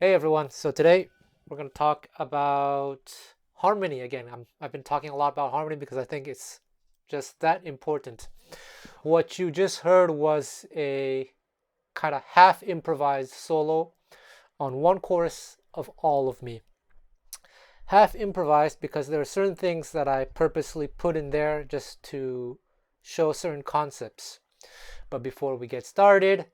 Hey everyone, so today we're going to talk about harmony again. I've been talking a lot about harmony because I think it's just that important. What you just heard was a kind of half improvised solo on one chorus of All of Me. Half improvised because there are certain things that I purposely put in there just to show certain concepts. But before we get started,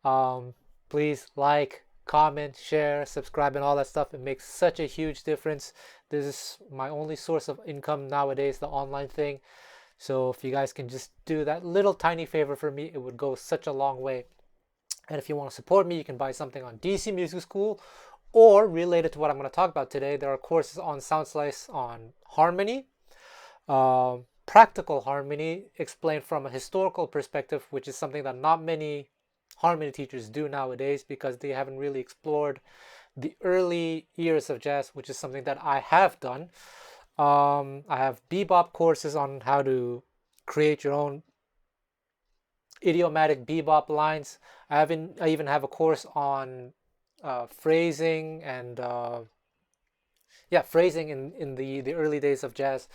um, please like, comment, share, subscribe, and all that stuff. It makes such a huge difference. This is my only source of income nowadays, the online thing. So if you guys can just do that little tiny favor for me, it would go such a long way. And if you want to support me, you can buy something on DC Music School, or related to what I'm going to talk about today, there are courses on SoundSlice on harmony, practical harmony explained from a historical perspective, which is something that not many harmony teachers do nowadays because they haven't really explored the early years of jazz, which is something that I have done. I have Bebop courses on how to create your own idiomatic bebop lines. I even have a course on phrasing and phrasing in the early days of jazz.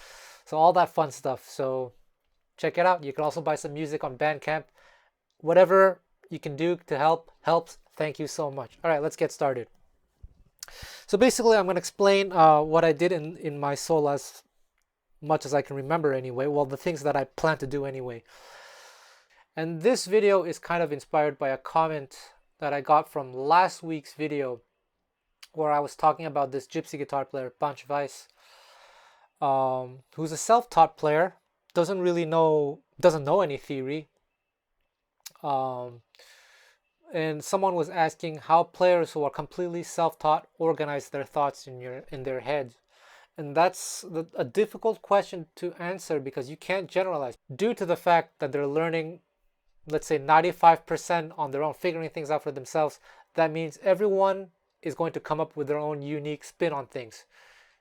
So all that fun stuff. So check it out. You can also buy some music on Bandcamp. Whatever you can do to help helps. Thank you so much. All right, let's get started. So basically, I'm going to explain what I did in my solo as much as I can remember anyway. Well, the things that I plan to do anyway. And this video is kind of inspired by a comment that I got from last week's video where I was talking about this gypsy guitar player, Punch Weiss, who's a self-taught player, doesn't know any theory. And someone was asking how players who are completely self-taught organize their thoughts in their heads. And that's a difficult question to answer because you can't generalize due to the fact that they're learning, let's say 95% on their own, figuring things out for themselves. That means everyone is going to come up with their own unique spin on things.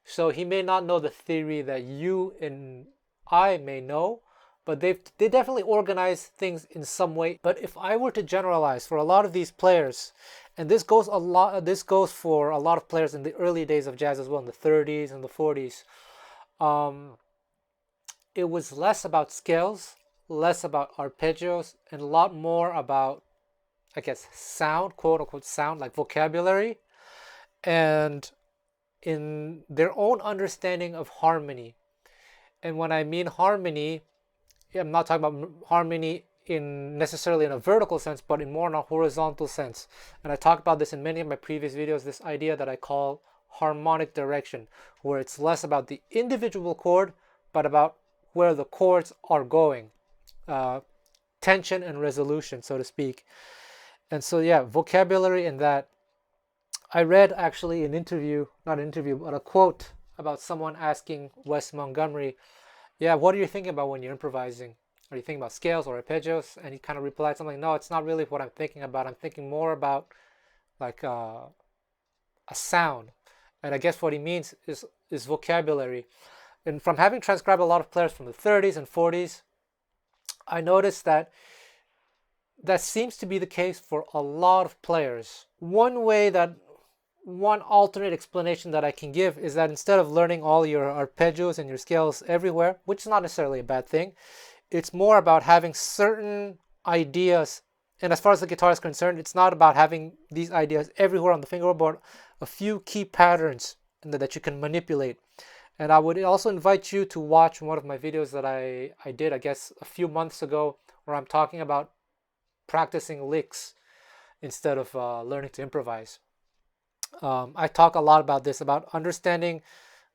So he may not know the theory that you and I may know, but they definitely organize things in some way. But if I were to generalize for a lot of these players, and this goes for a lot of players in the early days of jazz as well, in the 30s and the 40s, it was less about scales, less about arpeggios, and a lot more about, I guess, sound, quote unquote sound, like vocabulary, and in their own understanding of harmony. And when I mean harmony, I'm not talking about harmony in necessarily in a vertical sense, but in more in a horizontal sense. And I talked about this in many of my previous videos, this idea that I call harmonic direction, where it's less about the individual chord, but about where the chords are going, tension and resolution, so to speak. And so, yeah, vocabulary in that. I read actually an interview, not an interview, but a quote about someone asking Wes Montgomery, yeah, what are you thinking about when you're improvising? Are you thinking about scales or arpeggios? And he kind of replied something, no, it's not really what I'm thinking about. I'm thinking more about like a sound. And I guess what he means is vocabulary. And from having transcribed a lot of players from the 30s and 40s, I noticed that seems to be the case for a lot of players. One alternate explanation that I can give is that instead of learning all your arpeggios and your scales everywhere, which is not necessarily a bad thing, it's more about having certain ideas. And as far as the guitar is concerned, it's not about having these ideas everywhere on the fingerboard, but a few key patterns that you can manipulate. And I would also invite you to watch one of my videos that I did, I guess, a few months ago, where I'm talking about practicing licks instead of learning to improvise. I talk a lot about this, about understanding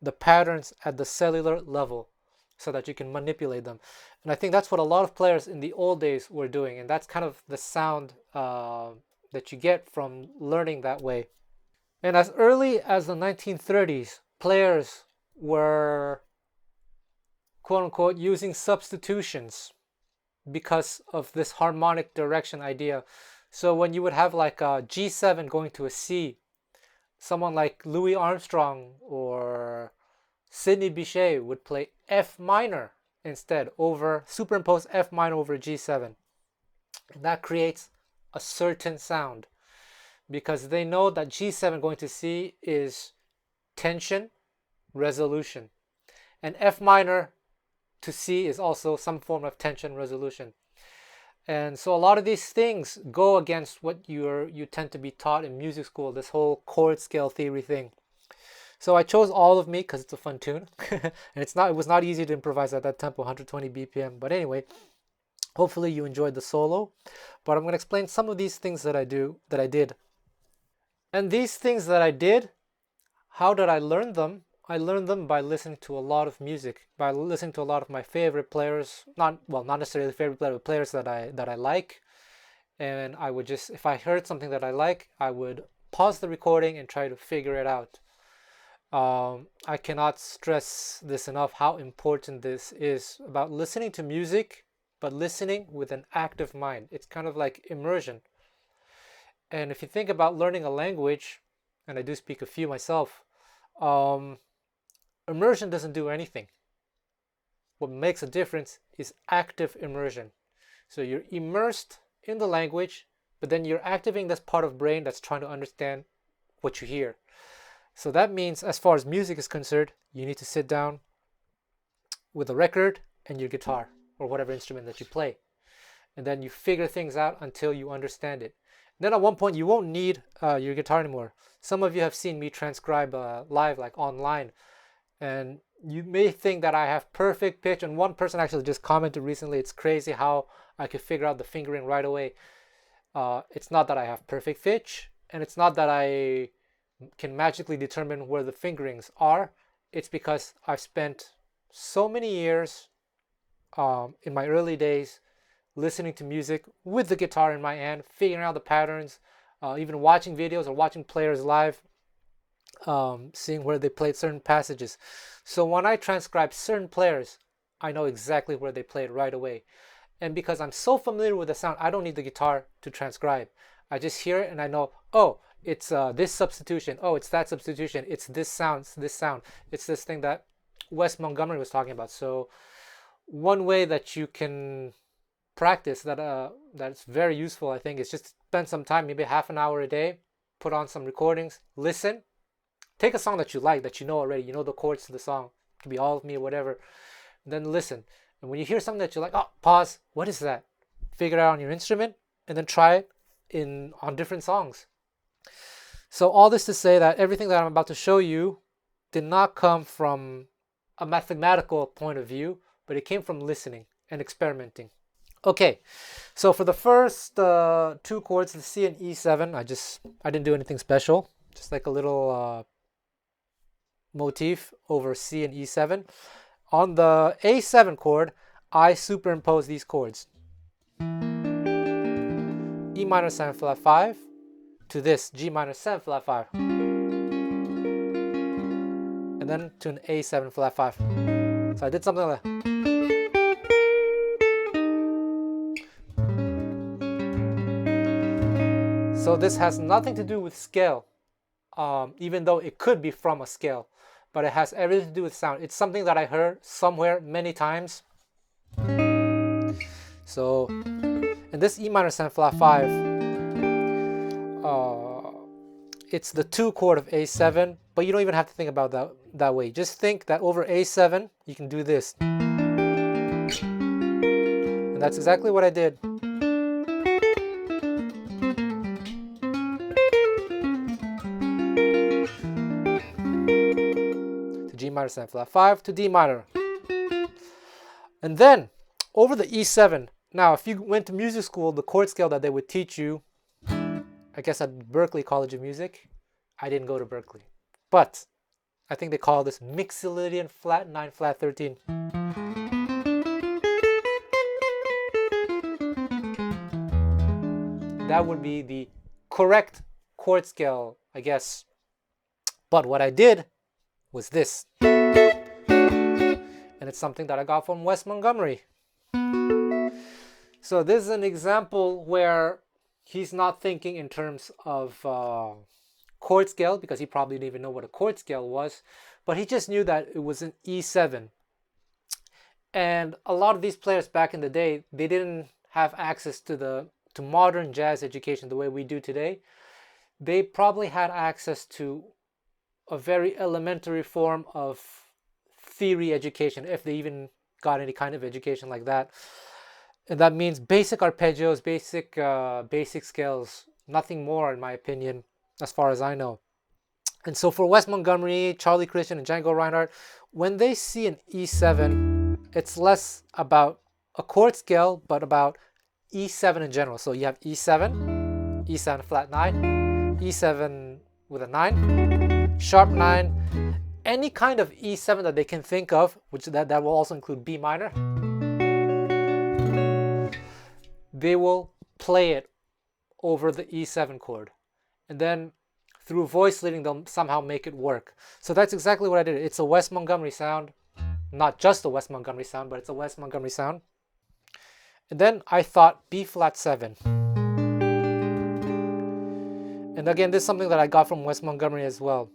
the patterns at the cellular level so that you can manipulate them. And I think that's what a lot of players in the old days were doing. And that's kind of the sound that you get from learning that way. And as early as the 1930s, players were, quote unquote, using substitutions because of this harmonic direction idea. So when you would have like a G7 going to a C, someone like Louis Armstrong or Sidney Bechet would play F minor instead, superimpose F minor over G7. And that creates a certain sound. because they know that G7 going to C is tension, resolution. And F minor to C is also some form of tension, resolution. And so a lot of these things go against what you tend to be taught in music school, this whole chord scale theory thing. So I chose All of Me because it's a fun tune. And it was not easy to improvise at that tempo, 120 BPM. But anyway, hopefully you enjoyed the solo. But I'm going to explain some of these things that I did. And these things that I did, how did I learn them? I learned them by listening to a lot of music, by listening to a lot of my favorite players, not necessarily favorite players, but players that I like. And I would just, if I heard something that I like, I would pause the recording and try to figure it out. I cannot stress this enough, how important this is about listening to music, but listening with an active mind. It's kind of like immersion. And if you think about learning a language, and I do speak a few myself, immersion doesn't do anything. What makes a difference is active immersion. So you're immersed in the language, but then you're activating this part of brain that's trying to understand what you hear. So that means, as far as music is concerned, you need to sit down with a record and your guitar or whatever instrument that you play. And then you figure things out until you understand it. Then at one point, you won't need your guitar anymore. Some of you have seen me transcribe live, like online. And you may think that I have perfect pitch. And one person actually just commented recently, it's crazy how I could figure out the fingering right away. It's not that I have perfect pitch, and it's not that I can magically determine where the fingerings are. It's because I've spent so many years in my early days listening to music with the guitar in my hand, figuring out the patterns, even watching videos or watching players live, seeing where they played certain passages. So when I transcribe certain players, I know exactly where they played right away. And because I'm so familiar with the sound, I don't need the guitar to transcribe. I just hear it and I know, oh, it's this substitution. Oh, it's that substitution. It's this sound. It's this sound. It's this thing that Wes Montgomery was talking about. So one way that you can practice that's very useful, I think, is just spend some time, maybe half an hour a day, put on some recordings, listen, take a song that you like, that you know already, you know the chords to the song, it could be All of Me or whatever, and then listen. And when you hear something that you like, oh, pause, what is that? Figure it out on your instrument and then try it on different songs. So all this to say that everything that I'm about to show you did not come from a mathematical point of view, but it came from listening and experimenting. Okay, so for the first two chords, the C and E7, I didn't do anything special, just like a little motif over C and E7. On the A7 chord, I superimpose these chords. E minor 7 flat 5 to this G minor 7 flat 5. And then to an A7 flat 5. So I did something like that. So this has nothing to do with scale, even though it could be from a scale, but it has everything to do with sound. It's something that I heard somewhere many times. So, and this E minor 7 flat 5, it's the 2 chord of A7, but you don't even have to think about that way. Just think that over A7, you can do this. And that's exactly what I did. G minor 7 flat 5 to D minor. And then over the E7, now if you went to music school, the chord scale that they would teach you, I guess at Berklee College of Music, I didn't go to Berklee, but I think they call this Mixolydian flat 9 flat 13. That would be the correct chord scale, I guess. But what I did was this. And it's something that I got from Wes Montgomery. So this is an example where he's not thinking in terms of chord scale, because he probably didn't even know what a chord scale was, but he just knew that it was an E7. And a lot of these players back in the day, they didn't have access to modern jazz education the way we do today. they probably had access to a very elementary form of theory education, if they even got any kind of education like that. And that means basic arpeggios, basic scales, nothing more, in my opinion, as far as I know. And so for Wes Montgomery, Charlie Christian, and Django Reinhardt, when they see an E7, it's less about a chord scale, but about E7 in general. So you have E7, E7 flat 9, E7 with a 9, sharp 9, any kind of E7 that they can think of, which that will also include B minor, they will play it over the E7 chord. And then through voice leading, they'll somehow make it work. So that's exactly what I did. It's a Wes Montgomery sound. Not just a Wes Montgomery sound, but it's a Wes Montgomery sound. And then I thought B flat 7. And again, this is something that I got from Wes Montgomery as well.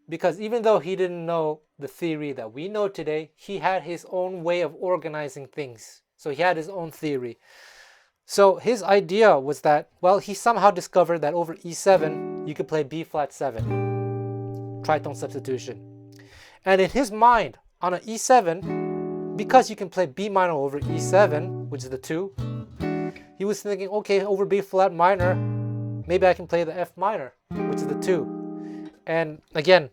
Because even though he didn't know the theory that we know today, he had his own way of organizing things. So he had his own theory. So his idea was that, well, he somehow discovered that over E7, you could play B flat 7, tritone substitution. And in his mind, on an E7, because you can play B minor over E7, which is the 2, he was thinking, okay, over B flat minor, maybe I can play the F minor, which is the 2. And again,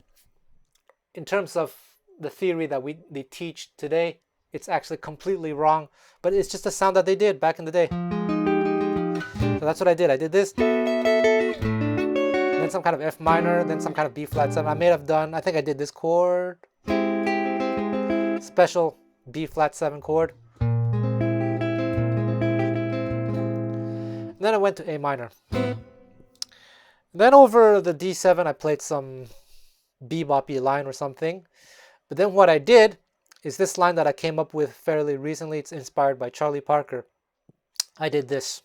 in terms of the theory that they teach today, it's actually completely wrong, but it's just a sound that they did back in the day. So that's what I did. I did this, then some kind of F minor, then some kind of B flat 7. I may have done, I think I did this chord, special B flat 7 chord. And then I went to A minor. Then over the D7, I played some bebop-y line or something. But then what I did is this line that I came up with fairly recently. It's inspired by Charlie Parker. I did this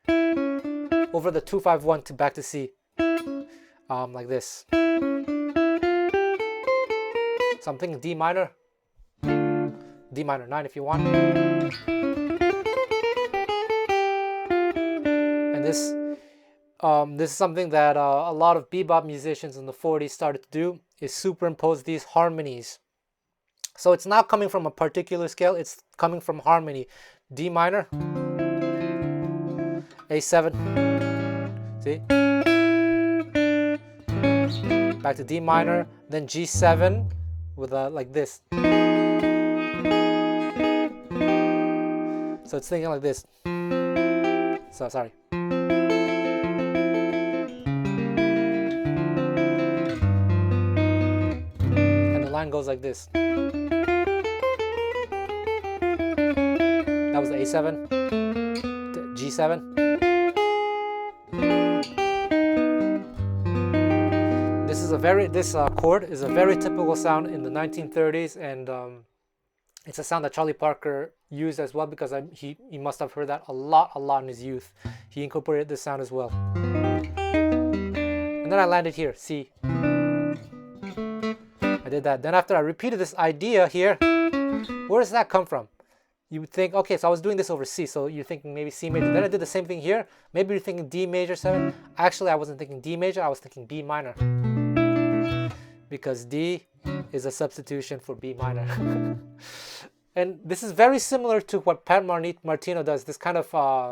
over the 2-5-1 to back to C, like this. Something D minor, D minor 9 if you want. And this is something that a lot of bebop musicians in the 40s started to do, is superimpose these harmonies. So it's not coming from a particular scale, it's coming from harmony. D minor, A7, see? Back to D minor, then G7 with like this. So it's thinking like this. So sorry. And the line goes like this. That was the A7, G7. This chord is a very typical sound in the 1930s, and it's a sound that Charlie Parker used as well, because he must have heard that a lot in his youth. He incorporated this sound as well. And then I landed here, C. I did that. Then after I repeated this idea here, where does that come from? You would think, okay, so I was doing this over C, so you're thinking maybe C major. Then I did the same thing here. Maybe you're thinking D major 7. Actually, I wasn't thinking D major, I was thinking B minor. Because D is a substitution for B minor. And this is very similar to what Pat Martino does, this kind of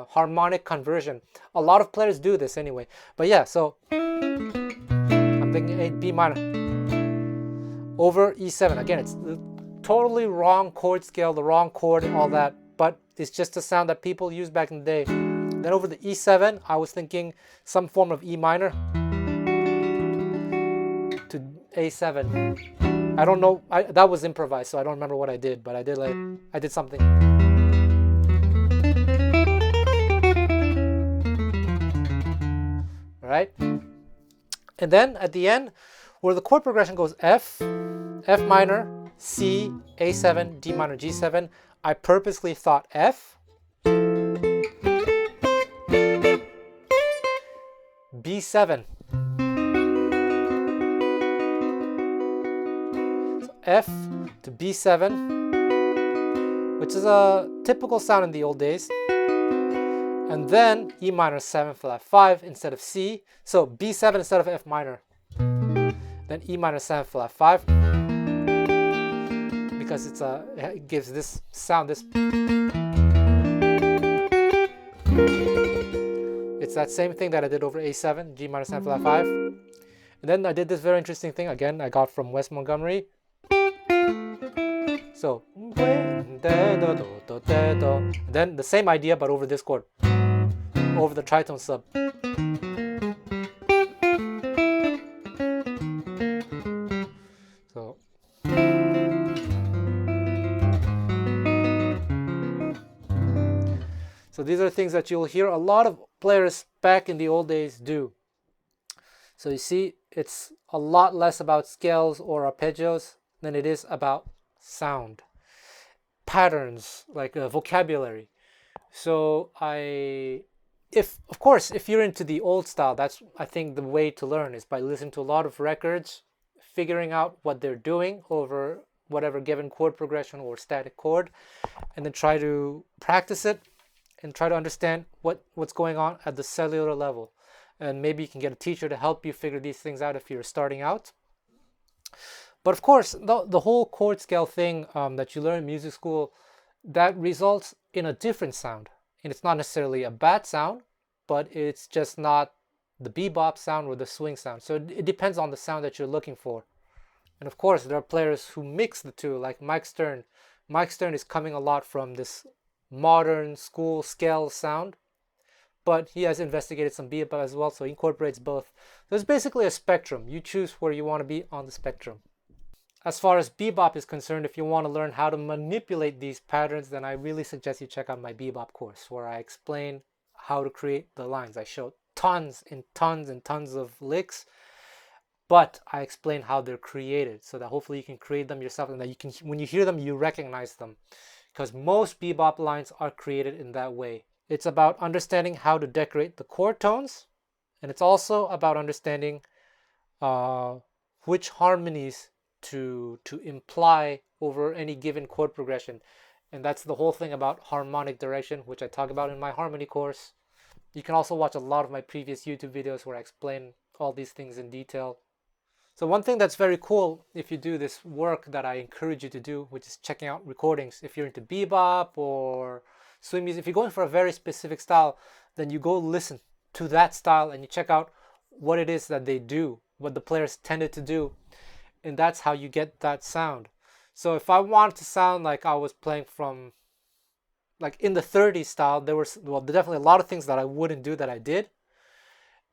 harmonic conversion. A lot of players do this anyway. But yeah, so I'm thinking B minor over E7. Again, it's the totally wrong chord scale, the wrong chord and all that, but it's just a sound that people used back in the day. Then over the E7, I was thinking some form of E minor to A7. I don't know, that was improvised, so I don't remember what I did, but I did something. All right? And then at the end, where the chord progression goes F, F minor, C, A7, D minor, G7, I purposely thought F, B7. So F to B7, which is a typical sound in the old days. and then E minor 7 flat 5 instead of C. So B7 instead of F minor. Then E minor 7 flat 5, because it gives this sound, this. It's that same thing that I did over A7, G minor 7 flat 5. And then I did this very interesting thing, again, I got from Wes Montgomery. So, and then the same idea, but over this chord, over the tritone sub. So these are things that you'll hear a lot of players back in the old days do. So you see, it's a lot less about scales or arpeggios than it is about sound, patterns, like vocabulary. So of course, if you're into the old style, that's, I think, the way to learn is by listening to a lot of records, figuring out what they're doing over whatever given chord progression or static chord, and then try to practice it and try to understand what's going on at the cellular level. And maybe you can get a teacher to help you figure these things out if you're starting out. But of course, the whole chord scale thing that you learn in music school, that results in a different sound. And it's not necessarily a bad sound, but it's just not the bebop sound or the swing sound. So it depends on the sound that you're looking for. And of course, there are players who mix the two, like Mike Stern. Mike Stern is coming a lot from this modern school scale sound, but he has investigated some bebop as well, so he incorporates both. So it's basically a spectrum. You choose where you want to be on the spectrum. As far as bebop is concerned, if you want to learn how to manipulate these patterns, then I really suggest you check out my bebop course, where I explain how to create the lines. I show tons and tons and tons of licks, but I explain how they're created, so that hopefully you can create them yourself, and that you can, when you hear them, you recognize them. Because most bebop lines are created in that way. It's about understanding how to decorate the chord tones, and it's also about understanding which harmonies to imply over any given chord progression. And that's the whole thing about harmonic direction, which I talk about in my harmony course. You can also watch a lot of my previous YouTube videos where I explain all these things in detail. So one thing that's very cool if you do this work that I encourage you to do, which is checking out recordings. If you're into bebop or swing music, if you're going for a very specific style, then you go listen to that style and you check out what it is that they do, what the players tended to do, and that's how you get that sound. So if I wanted to sound like I was playing from, like, in the 30s style, there was, well, definitely a lot of things that I wouldn't do that I did,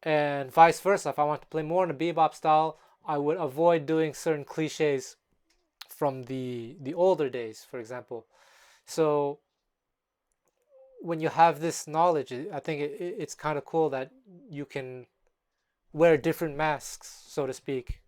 and vice versa. If I want to play more in a bebop style, I would avoid doing certain cliches from the older days, for example. So when you have this knowledge, I think it's kind of cool that you can wear different masks, so to speak,